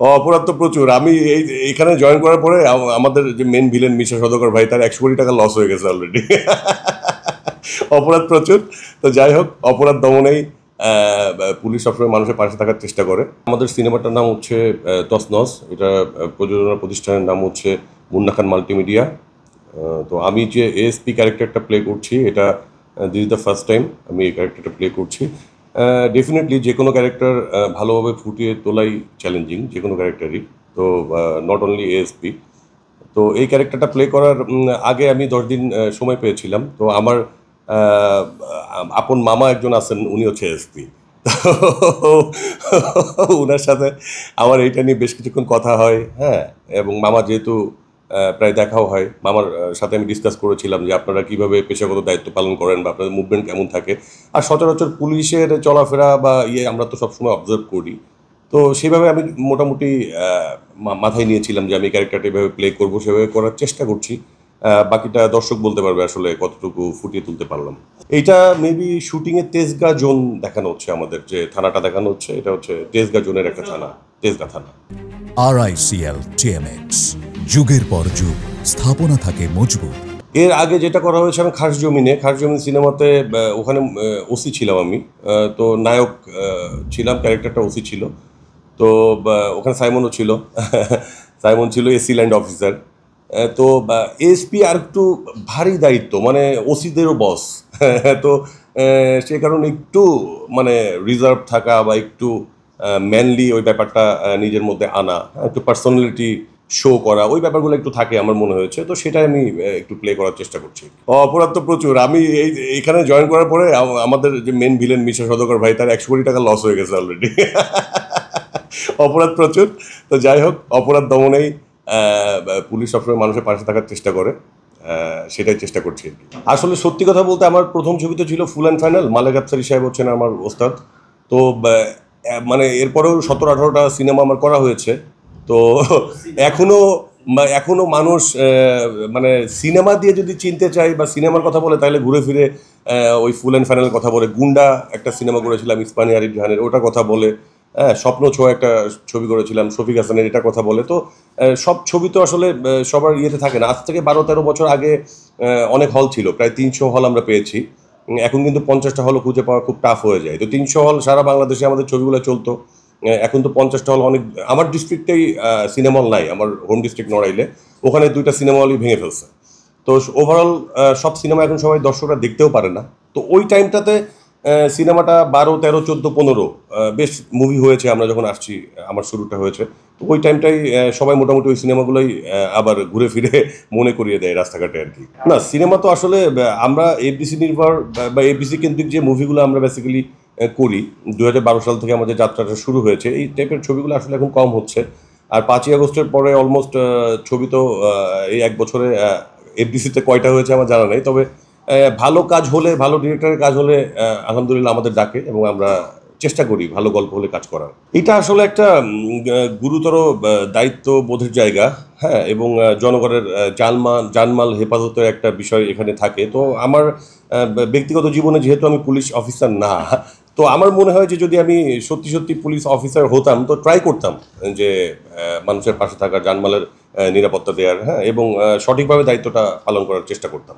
অপরাধ তো প্রচুর। আমি এখানে জয়েন করার পরে আমাদের যে মেন ভিলেন মিশা সওদাগর ভাই, তার 100 কোটি টাকা লস হয়ে গেছে অলরেডি। অপরাধ প্রচুর। তো যাই হোক, অপরাধ দমনেই পুলিশ সবসময় মানুষের পাশে থাকার চেষ্টা করে। আমাদের সিনেমাটার নাম হচ্ছে তছনছ। এটা প্রযোজনা প্রতিষ্ঠানের নাম হচ্ছে মুন্না খান মাল্টিমিডিয়া। তো আমি যে এএসপি ক্যারেক্টারটা প্লে করছি, এটা this is the first time আমি এই ক্যারেক্টারটা প্লে করছি। ডেফিনেটলি যে কোনো ক্যারেক্টার ভালোভাবে ফুটিয়ে তোলাই চ্যালেঞ্জিং, যে কোনো ক্যারেক্টারই। তো নট অনলি এএসপি। তো এই ক্যারেক্টারটা প্লে করার আগে আমি 10 দিন সময় পেয়েছিলাম। তো আমার আপন মামা একজন আছেন, উনি হচ্ছে এএসপি। উনার সাথে আমার এইটা নিয়ে বেশ কিছুক্ষণ কথা হয়, হ্যাঁ। এবং মামা যেহেতু প্রায় দেখাও হয়, মামার সাথে আমি ডিসকাস করেছিলাম যে আপনারা কীভাবে পেশাগত দায়িত্ব পালন করেন বা আপনাদের মুভমেন্ট কেমন থাকে। আর সচরাচর পুলিশের চলাফেরা বা আমরা তো সবসময় অবজার্ভ করি। তো সেভাবে আমি মোটামুটি মাথায় নিয়েছিলাম যে আমি ক্যারেক্টারটা এভাবে প্লে করবো, সেভাবে করার চেষ্টা করছি। বাকিটা দর্শক বলতে পারবে আসলে কতটুকু ফুটিয়ে তুলতে পারলাম। এইটা মেবি শুটিংয়ে তেজগাঁ জোন দেখানো হচ্ছে, আমাদের যে থানাটা দেখানো হচ্ছে এটা হচ্ছে তেজগাঁ জোনের একটা থানা, তেজগাঁ থানা। RICL TMX, যুগের পর যুগ স্থাপনা থাকে মজবুত। এর আগে যেটা করা হয়েছে আমি খাস জমিন সিনেমাতে, ওখানে ওসি ছিলাম আমি। তো নায়ক ছিলাম, ক্যারেক্টারটা ওসি ছিল। তো ওখানে সাইমনও ছিল। সাইমন ছিল এসি ল্যান্ড অফিসার। তো এসপি আর একটু ভারী দায়িত্ব, মানে ওসিদেরও বস। তো সে কারণে একটু মানে রিজার্ভ থাকা বা একটু ম্যানলি ওই ব্যাপারটা নিজের মধ্যে আনা, একটু পার্সোনালিটি শো করা, ওই ব্যাপারগুলো একটু থাকে আমার মনে হয়েছে। তো সেটাই আমি একটু প্লে করার চেষ্টা করছি। অপরাধ তো প্রচুর। আমি এখানে জয়েন করার পরে আমাদের যে মেন ভিলেন মিশা সওদাগর ভাই, তার 100 কোটি টাকা লস হয়ে গেছে অলরেডি। অপরাধ প্রচুর। তো যাই হোক, অপরাধ দমনেই পুলিশ সবসময় মানুষের পাশে থাকার চেষ্টা করে, সেটাই চেষ্টা করছি। আসলে সত্যি কথা বলতে আমার প্রথম ছবিতে ছিল ফুল অ্যান্ড ফাইনাল। মালেক আফসারি সাহেব হচ্ছেন আমার ওস্তাদ। তো মানে এরপরেও 17-18টা সিনেমা আমার করা হয়েছে। তো এখনো মানুষ মানে সিনেমা দিয়ে যদি চিনতে চাই বা সিনেমার কথা বলে, তাহলে ঘুরে ফিরে ওই ফুল অ্যান্ড ফাইনালের কথা বলে। গুন্ডা একটা সিনেমা করেছিলাম ইসমানী আরিফ জাহানের, ওটা কথা বলে। হ্যাঁ, স্বপ্ন ছোঁয়া একটা ছবি করেছিলাম শফিক হাসানের, এটা কথা বলে। তো সব ছবি তো আসলে সবার ইয়েতে থাকে না। আজ থেকে 12-13 বছর আগে অনেক হল ছিল, প্রায় 300 হল আমরা পেয়েছি। এখন কিন্তু 50টা হলও খুঁজে পাওয়া খুব টাফ হয়ে যায়। তো 300 হল সারা বাংলাদেশে আমাদের ছবিগুলো চলতো। এখন তো 50টা হল অনেক। আমার ডিস্ট্রিক্টেই সিনেমা হল নাই, আমার হোম ডিস্ট্রিক্ট নড়াইলে, ওখানে 2টা সিনেমা হলই ভেঙে ফেলছে। তো ওভারঅল সব সিনেমা এখন সবাই দর্শকরা দেখতেও পারে না। তো ওই টাইমটাতে সিনেমাটা 12, 13, 14, 15 বেশ মুভি হয়েছে। আমরা যখন আসছি, আমার শুরুটা হয়েছে, তো ওই টাইমটাই সবাই মোটামুটি ওই সিনেমাগুলোই আবার ঘুরে ফিরে মনে করিয়ে দেয় রাস্তাঘাটে আর কি। না, সিনেমা তো আসলে আমরা এফডিসি নির্ভর বা এফডিসি কেন্দ্রিক যে মুভিগুলো আমরা বেসিক্যালি করি, 2012 সাল থেকে আমাদের যাত্রাটা শুরু হয়েছে। এই টাইপের ছবিগুলো আসলে এখন কম হচ্ছে। আর 5ই আগস্টের পরে অলমোস্ট ছবি তো এই 1 বছরে এফডিসিতে কয়টা হয়েছে আমার জানা নেই। তবে ভালো কাজ হলে, ভালো ডিরেক্টরের কাজ হলে আলহামদুলিল্লাহ আমাদের ডাকে এবং আমরা চেষ্টা করি ভালো গল্প হলে কাজ করার। এটা আসলে একটা গুরুতর দায়িত্ব বোধের জায়গা, হ্যাঁ। এবং জনগণের জানমাল হেফাজতের একটা বিষয় এখানে থাকে। তো আমার ব্যক্তিগত জীবনে যেহেতু আমি পুলিশ অফিসার না, তো আমার মনে হয় যে যদি আমি সত্যি সত্যি পুলিশ অফিসার হতাম, তো ট্রাই করতাম যে মানুষের পাশে থাকা, জানমালের নিরাপত্তা দেওয়ার, হ্যাঁ, এবং সঠিকভাবে দায়িত্বটা পালন করার চেষ্টা করতাম।